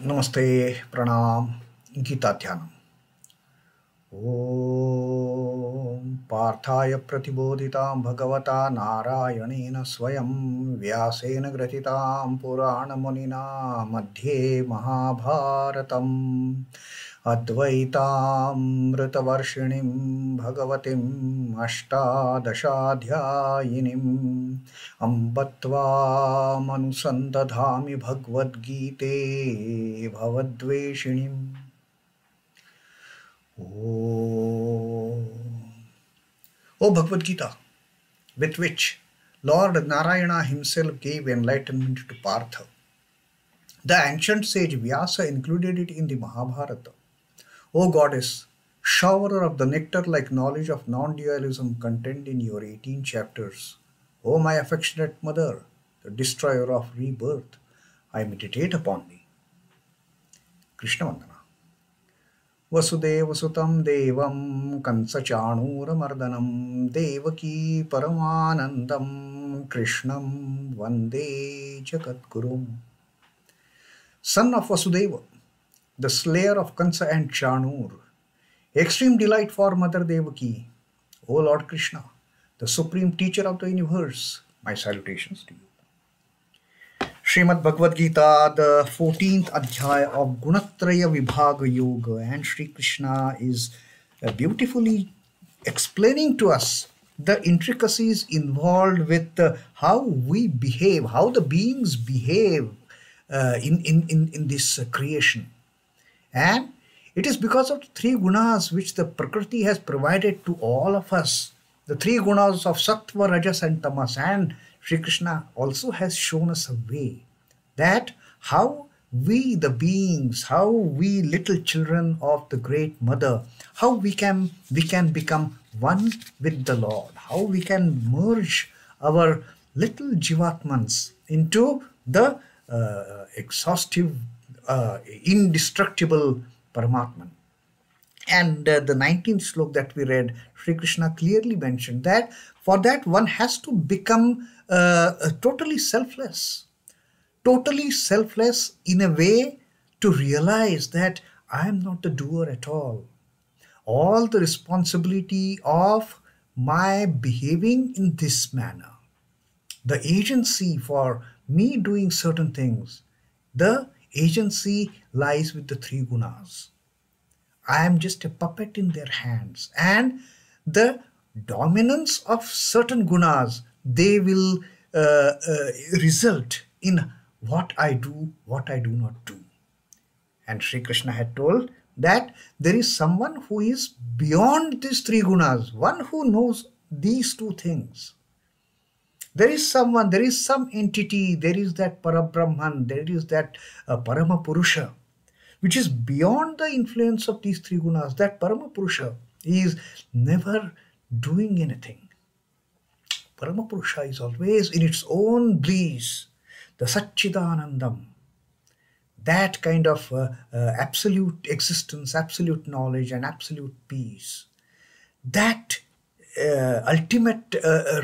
Namaste, Pranam, Gita Dhyanam. Om Parthaya Pratibodhitam Bhagavata Narayanena Swayam Vyasena Gratitam Purana Munina Madhye Mahabharatam Advaitamṛtavarshinim Bhagavatim Ashtadashadhyayinim Ambatvam Anusandadhami Bhagavad Gite Bhavadveshinim. Oh Bhagavad Gita, with which Lord Narayana himself gave enlightenment to Partha. The ancient sage Vyasa included it in the Mahabharata. O goddess, showerer of the nectar-like knowledge of non-dualism contained in your 18 chapters. O my affectionate mother, the destroyer of rebirth, I meditate upon thee. Krishna Vandana. Vasudeva Sutam Devam Kansachanuramardanam Devaki Paramanandam Krishnam Vande Jagadgurum. Son of Vasudeva, the slayer of Kansa and Chanur, extreme delight for Mother Devaki, O Lord Krishna, the supreme teacher of the universe, my salutations to you. Srimad Bhagavad Gita, the 14th adhyaya of Traya Vibhag Yoga, and Sri Krishna is beautifully explaining to us the intricacies involved with how we behave, how the beings behave in this creation. And it is because of the three gunas which the Prakriti has provided to all of us, the three gunas of Sattva, Rajas and Tamas. And Sri Krishna also has shown us a way that how we the beings, how we little children of the great mother, how we can become one with the Lord, how we can merge our little jivatmans into the exhaustive, indestructible Paramatman. And the 19th slok that we read, Sri Krishna clearly mentioned that for that one has to become totally selfless in a way to realize that I am not the doer at all. All the responsibility of my behaving in this manner, the agency for me doing certain things, the agency lies with the three gunas. I am just a puppet in their hands, and the dominance of certain gunas, they will result in what I do, what I do not do. And Sri Krishna had told that there is someone who is beyond these three gunas, one who knows these two things. There is someone, there is some entity, there is that Parabrahman, there is that Paramapurusha, which is beyond the influence of these three gunas. That Paramapurusha is never doing anything. Paramapurusha is always in its own bliss, the Satchidanandam, that kind of absolute existence, absolute knowledge and absolute peace. That ultimate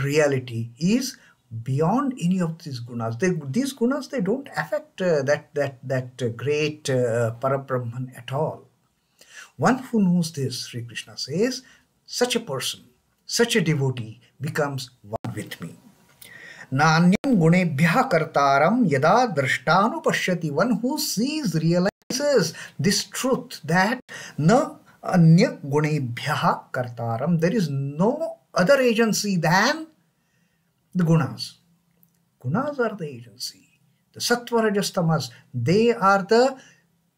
reality is beyond any of these gunas. These gunas, they don't affect that great Parabrahman at all. One who knows this, Sri Krishna says, such a person, such a devotee becomes one with me. Nanyam gunebhyaha kartaram yada drashtanu pashyati. One who sees, realizes this truth that na anya gunebhyaha kartaram. There is no other agency than the gunas. Gunas are the agency. The Sattva, Rajas, Tamas, they are the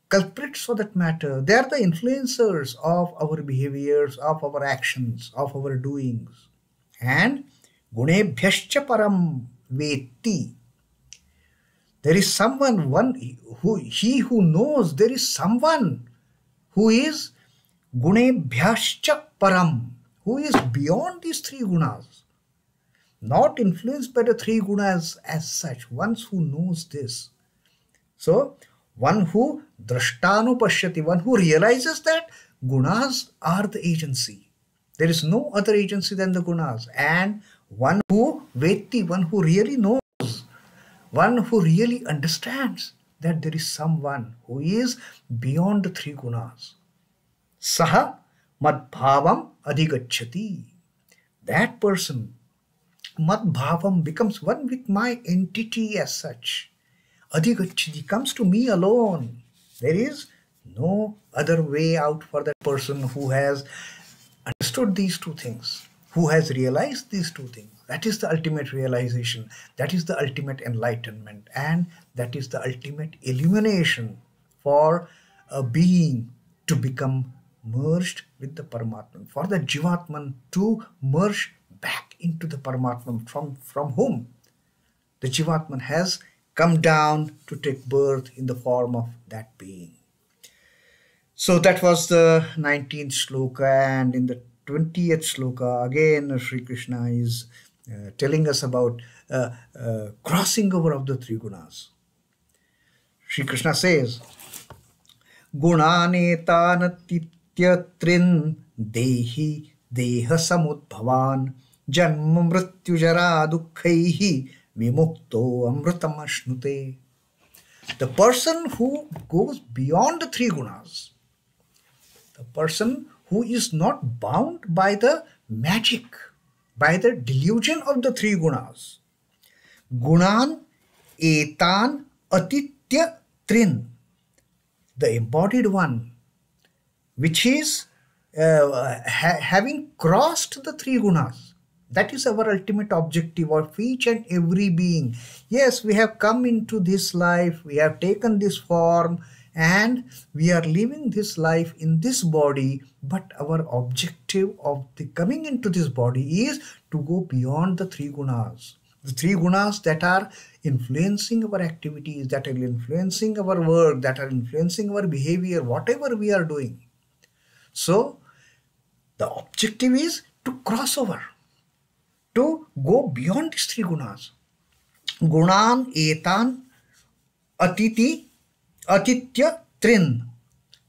culprits for that matter. They are the influencers of our behaviors, of our actions, of our doings. And gunebhyascha param veti. There is someone, who knows, there is someone who is gunebhyascha param, who is beyond these three gunas, not influenced by the three gunas as such, one who knows this. So, one who drashtanu pashyati, one who realizes that gunas are the agency. There is no other agency than the gunas. And one who veti, one who really knows, one who really understands that there is someone who is beyond the three gunas. Saha madbhavam adhigacchati. That person, madbhavam, becomes one with my entity as such. Adhigacchati, comes to me alone. There is no other way out for that person who has understood these two things, who has realized these two things. That is the ultimate realization. That is the ultimate enlightenment. And that is the ultimate illumination for a being to become merged with the Paramatman. For the Jivatman to merge back into the Paramatman from whom the Jivatman has come down to take birth in the form of that being. So that was the 19th shloka, and in the 20th shloka again Sri Krishna is telling us about crossing over of the three gunas. Sri Krishna says, guṇānetānatītya trīndehī dehasamudbhavān janmamṛtyujarāduḥkhair vimukto'mṛtamaśnute. The person who goes beyond the three gunas, the person who is not bound by the magic, by the delusion of the three gunas. guṇānetānatītya trin, the embodied one, which is having crossed the three gunas. That is our ultimate objective of each and every being. Yes, we have come into this life, we have taken this form, and we are living this life in this body, but our objective of the coming into this body is to go beyond the three gunas. The three gunas that are influencing our activities, that are influencing our work, that are influencing our behavior, whatever we are doing. So the objective is to cross over, to go beyond these three gunas. guṇānetānatītya trin,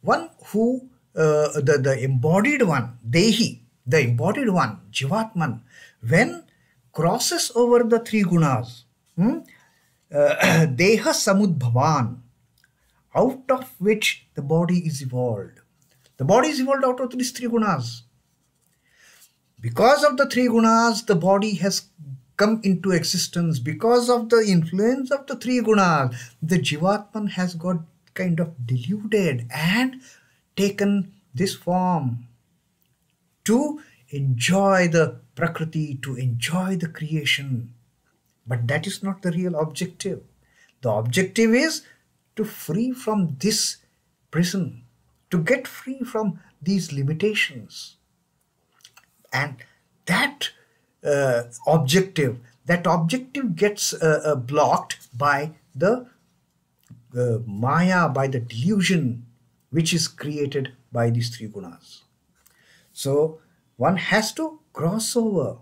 one who, the embodied one, dehi, the embodied one, Jivatman, when crosses over the three gunas, dehasamudbhavān, out of which the body is evolved. The body is evolved out of these three gunas. Because of the three gunas, the body has come into existence. Because of the influence of the three gunas, the Jivatman has got kind of deluded and taken this form to enjoy the Prakriti, to enjoy the creation. But that is not the real objective. The objective is to free from this prison, to get free from these limitations. And that objective gets blocked by the Maya, by the delusion which is created by these three gunas. So one has to cross over.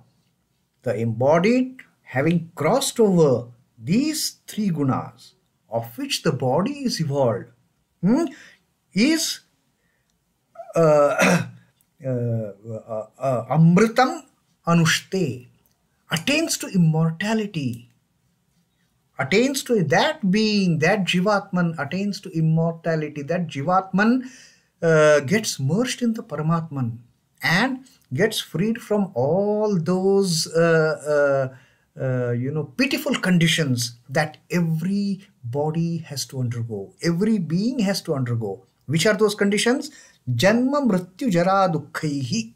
The embodied, having crossed over these three gunas, of which the body is evolved, is amritam anushte, attains to immortality, attains to that being, that Jivatman attains to immortality. That Jivatman gets merged in the Paramatman and gets freed from all those pitiful conditions that every body has to undergo, every being has to undergo. Which are those conditions? Janmamṛtyujarāduḥkhair.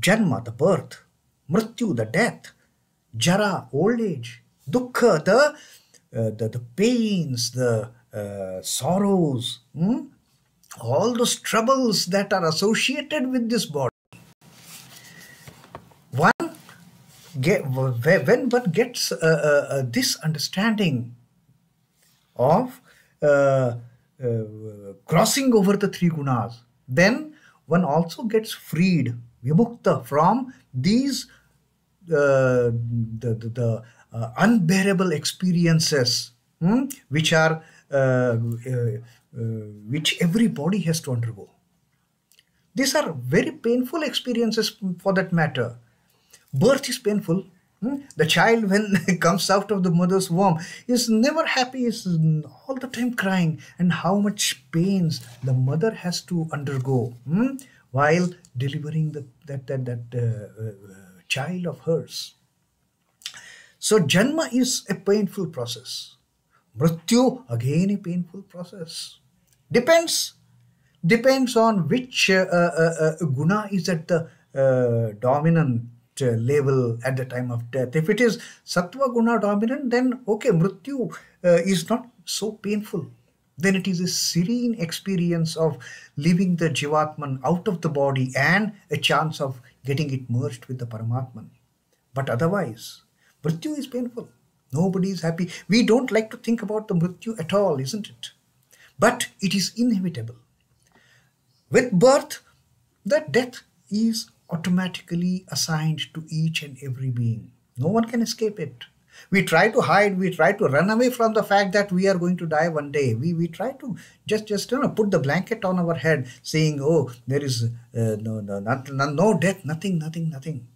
Janma, the birth. Mrityu, the death. Jara, old age. Dukkha, the pains, the sorrows. All those troubles that are associated with this body. When one gets this understanding of crossing over the three gunas, then one also gets freed, vimukta, from these the unbearable experiences which are which every body has to undergo. These are very painful experiences for that matter. Birth is painful. The child, when comes out of the mother's womb, is never happy, is all the time crying, and how much pains the mother has to undergo while delivering that child of hers. So janma is a painful process. Mrityu, again a painful process. Depends on which guna is at the dominant level at the time of death. If it is sattva guna dominant, then okay, mrityu is not so painful. Then it is a serene experience of leaving the jivatman out of the body and a chance of getting it merged with the paramatman. But otherwise, mrityu is painful. Nobody is happy. We don't like to think about the mrityu at all, isn't it? But it is inevitable. With birth, the death is automatically assigned to each and every being. No one can escape it. We try to hide, we try to run away from the fact that we are going to die one day. We try to just put the blanket on our head saying, oh, there is no death, nothing.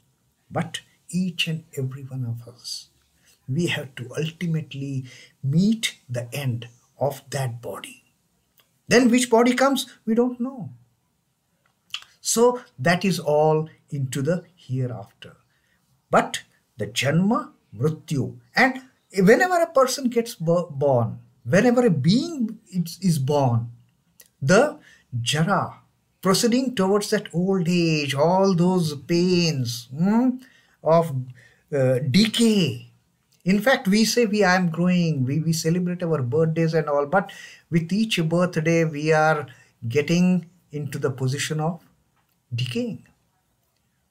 But each and every one of us, we have to ultimately meet the end of that body. Then which body comes, we don't know. So that is all into the hereafter. But the janma, mrityu, and whenever a person gets born, whenever a being is born, the jara, proceeding towards that old age, all those pains of decay. In fact, we say I am growing, we celebrate our birthdays and all, but with each birthday, we are getting into the position of decaying.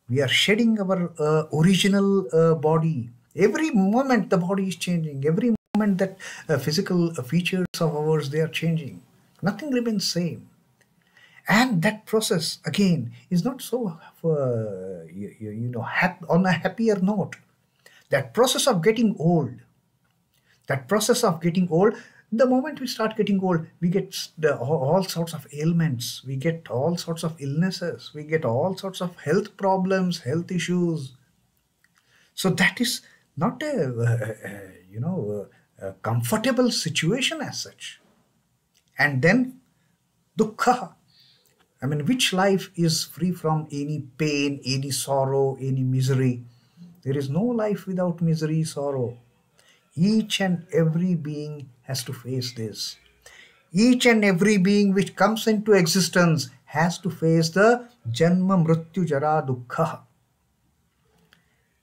We are shedding our original body. Every moment the body is changing. Every moment that physical features of ours, they are changing. Nothing remains same. And that process, again, is not so, on a happier note. That process of getting old, the moment we start getting old, we get all sorts of ailments, we get all sorts of illnesses, we get all sorts of health problems, health issues. So that is not a comfortable situation as such. And then dukkha. I mean, which life is free from any pain, any sorrow, any misery? There is no life without misery, sorrow. Each and every being has to face this. Each and every being which comes into existence has to face the janmamṛtyujarāduḥkhair.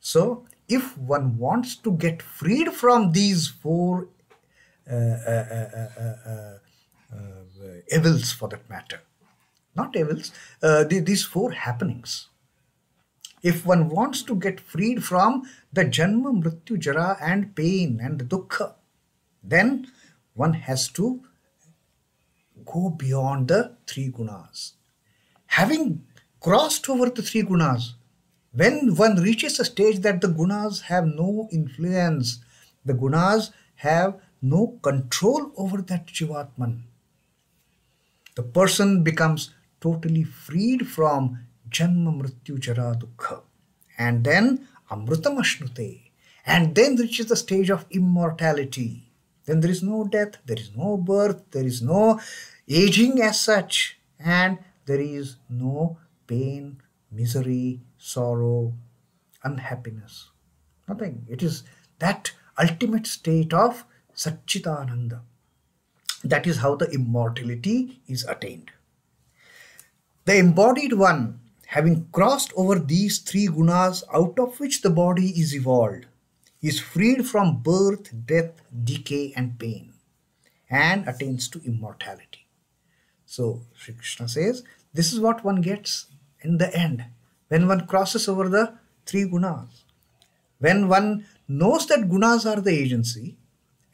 So, if one wants to get freed from these four evils, for that matter, not evils, these four happenings. If one wants to get freed from the janma, mrityu, jara and pain and the dukkha, then one has to go beyond the three gunas. Having crossed over the three gunas, when one reaches a stage that the gunas have no influence, the gunas have no control over that jivatman, the person becomes totally freed from janmamṛtyujarāduḥkhair, and then amṛtamaśnute, and then reaches the stage of immortality. Then there is no death, there is no birth, there is no aging as such, and there is no pain, misery, sorrow, unhappiness. Nothing. It is that ultimate state of Satchitananda. That is how the immortality is attained. The embodied one, having crossed over these three gunas out of which the body is evolved, is freed from birth, death, decay and pain, and attains to immortality. So Sri Krishna says, this is what one gets in the end, when one crosses over the three gunas. When one knows that gunas are the agency,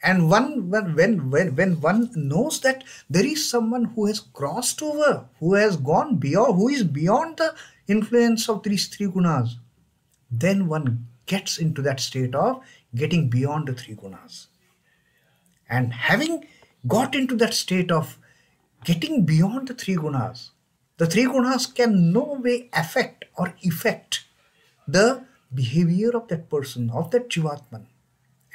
and when one knows that there is someone who has crossed over, who has gone beyond, who is beyond the influence of these three gunas, then one gets into that state of getting beyond the three gunas. And having got into that state of getting beyond the three gunas can no way affect or effect the behavior of that person, of that Jivatman.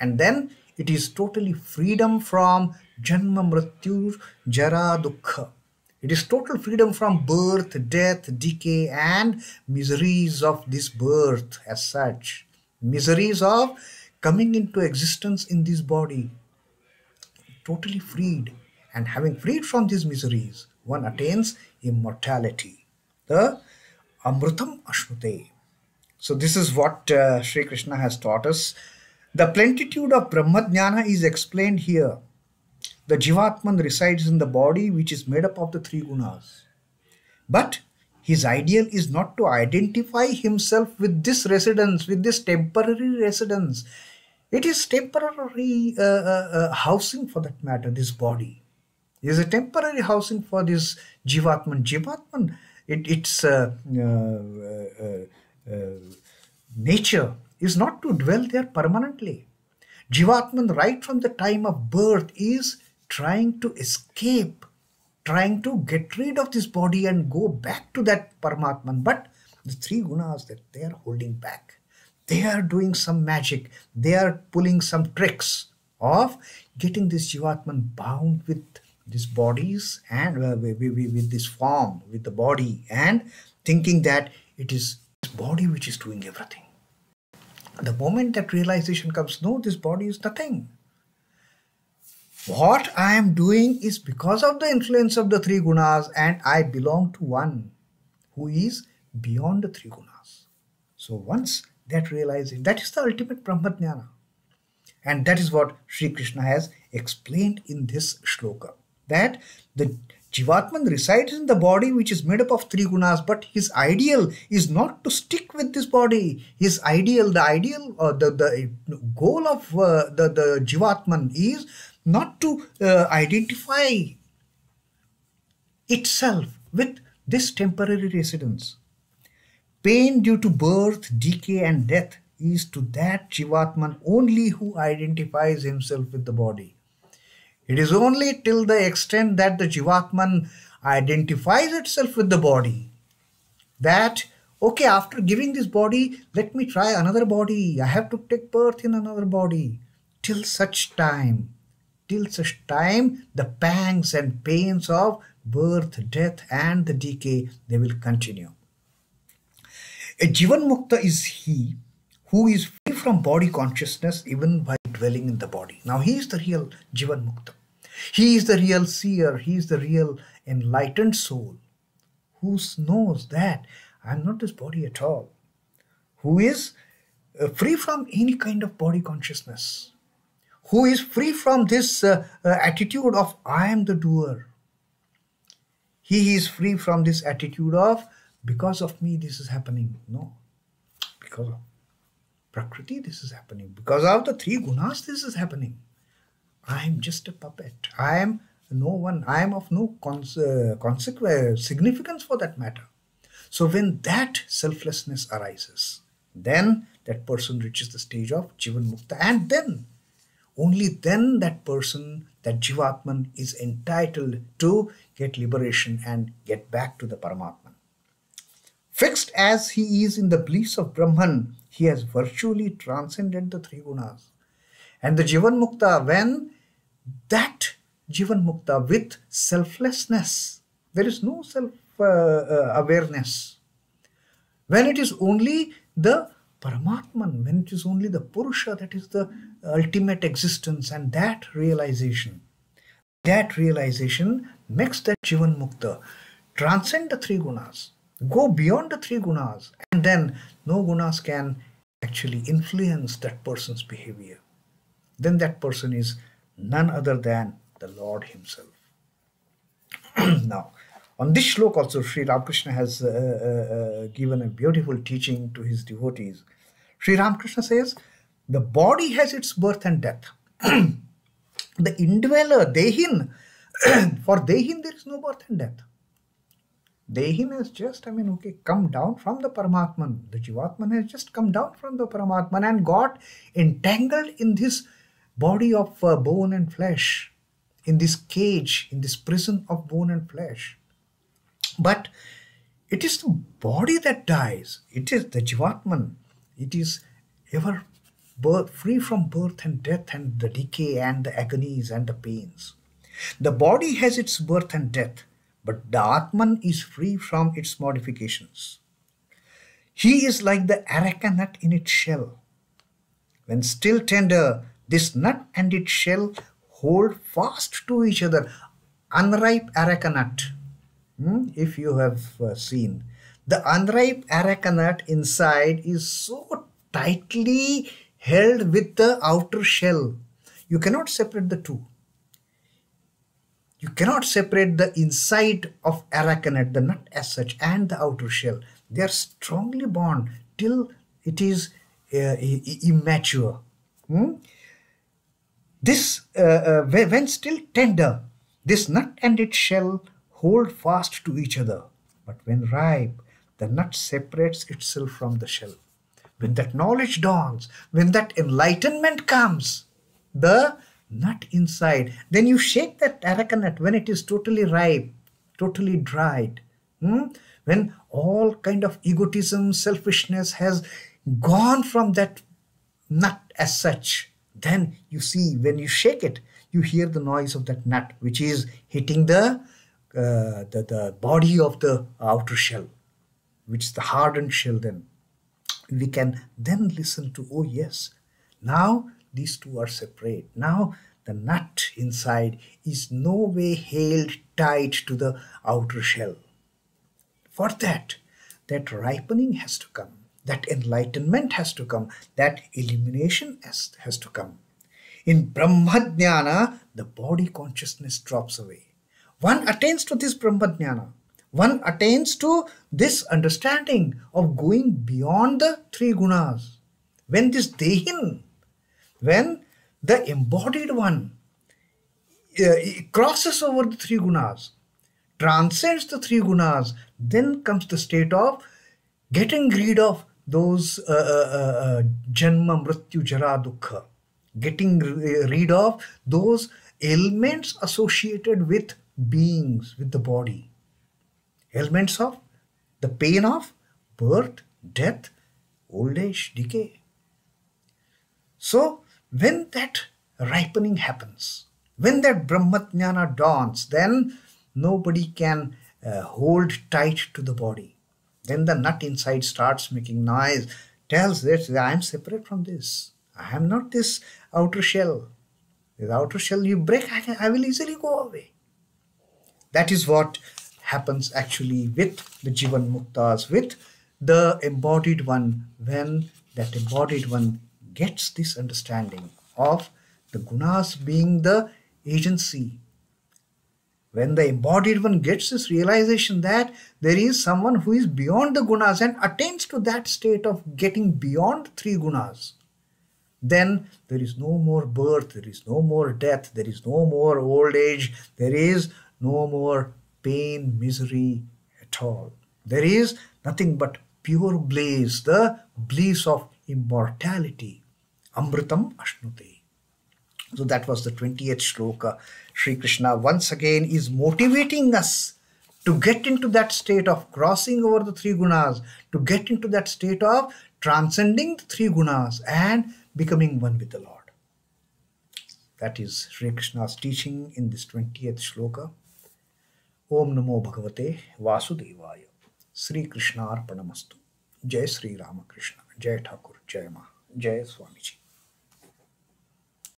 And then it is totally freedom from janmamṛtyujarāduḥkhair. It is total freedom from birth, death, decay, and miseries of this birth as such. Miseries of coming into existence in this body. Totally freed. And having freed from these miseries, one attains immortality. The vimukto'mṛtamaśnute. So this is what Sri Krishna has taught us. The plenitude of Brahma-jnana is explained here. The Jivatman resides in the body which is made up of the three gunas. But his ideal is not to identify himself with this residence, with this temporary residence. It is temporary housing for that matter, this body. It is a temporary housing for this Jivatman. Jivatman, its nature is not to dwell there permanently. Jivatman, right from the time of birth, is trying to escape, trying to get rid of this body and go back to that Paramatman. But the three gunas, that they are holding back. They are doing some magic. They are pulling some tricks of getting this Jivatman bound with these bodies and with this form, with the body, and thinking that it is this body which is doing everything. The moment that realization comes, no, this body is nothing. What I am doing is because of the influence of the three gunas, and I belong to one who is beyond the three gunas. So once that realization, that is the ultimate Brahma-jnana. And that is what Sri Krishna has explained in this shloka. That the Jivatman resides in the body which is made up of three gunas, but his ideal is not to stick with this body. His ideal, the goal of the Jivatman is not to identify itself with this temporary residence. Pain due to birth, decay, and death is to that Jivatman only who identifies himself with the body. It is only till the extent that the Jivatman identifies itself with the body that, okay, after giving this body, let me try another body. I have to take birth in another body. Till such time, the pangs and pains of birth, death, and the decay, they will continue. A Jivan Mukta is he who is free from body consciousness even while dwelling in the body. Now he is the real Jivan Mukta. He is the real seer. He is the real enlightened soul who knows that I am not this body at all. Who is free from any kind of body consciousness. Who is free from this attitude of I am the doer. He is free from this attitude of because of me this is happening. No. Because of Prakriti this is happening. Because of the three gunas this is happening. I am just a puppet. I am no one. I am of no significance for that matter. So when that selflessness arises, then that person reaches the stage of Jivan Mukta, and then, only then that person, that Jivatman, is entitled to get liberation and get back to the Paramatman. Fixed as he is in the bliss of Brahman, he has virtually transcended the three gunas. And the Jivan Mukta, when that Jivan Mukta with selflessness, there is no self-awareness. When it is only the Paramatman, when it is only the Purusha, that is the ultimate existence, and that realization makes that Jivan Mukta transcend the three gunas, go beyond the three gunas, and then no gunas can actually influence that person's behavior. Then that person is none other than the Lord himself. Now, on this shloka also, Sri Ramakrishna has given a beautiful teaching to his devotees. Sri Ramakrishna says, the body has its birth and death. The indweller, dehin, for dehin there is no birth and death. Dehin has just, come down from the Paramatman. The Jivatman has just come down from the Paramatman and got entangled in this body of bone and flesh, in this cage, in this prison of bone and flesh. But it is the body that dies. It is the Jivatman. It is ever free from birth and death and the decay and the agonies and the pains. The body has its birth and death, but the Atman is free from its modifications. He is like the areca nut in its shell. When still tender, this nut and its shell hold fast to each other. Unripe areca nut, if you have seen, the unripe areca nut inside is so tightly held with the outer shell. You cannot separate the two. You cannot separate the inside of areca nut, the nut as such, and the outer shell. They are strongly bound till it is immature. This, when still tender, this nut and its shell hold fast to each other. But when ripe, the nut separates itself from the shell. When that knowledge dawns, when that enlightenment comes, the nut inside, then you shake that areca nut when it is totally ripe, totally dried. When all kind of egotism, selfishness has gone from that nut as such, then you see, when you shake it, you hear the noise of that nut which is hitting the body of the outer shell, which is the hardened shell. Then we can then listen to, oh yes, now these two are separate. Now the nut inside is no way held tight to the outer shell. For that ripening has to come. That enlightenment has to come. That illumination has to come. In Brahmajnana, the body consciousness drops away. One attains to this Brahmajnana. One attains to this understanding of going beyond the three gunas. When this dehin, when the embodied one crosses over the three gunas, transcends the three gunas, then comes the state of getting rid of those janmamṛtyujarāduḥkhair, getting rid of those ailments associated with beings, with the body. Ailments of the pain of birth, death, old age, decay. So when that ripening happens, when that Brahmajnana dawns, then nobody can hold tight to the body. Then the nut inside starts making noise, tells that I am separate from this. I am not this outer shell. This outer shell you break, I will easily go away. That is what happens actually with the Jivan Muktas, with the embodied one, when that embodied one gets this understanding of the gunas being the agency. When the embodied one gets this realization that there is someone who is beyond the gunas and attains to that state of getting beyond three gunas, then there is no more birth, there is no more death, there is no more old age, there is no more pain, misery at all. There is nothing but pure bliss, the bliss of immortality. embodied. So that was the 20th shloka. Sri Krishna once again is motivating us to get into that state of crossing over the three gunas, to get into that state of transcending the three gunas and becoming one with the Lord. That is Sri Krishna's teaching in this 20th shloka. Om Namo Bhagavate Vasudevaya. Sri Krishna Arpanamastu. Jai Sri Ramakrishna. Jai Thakur. Jai Ma. Jai Swamiji.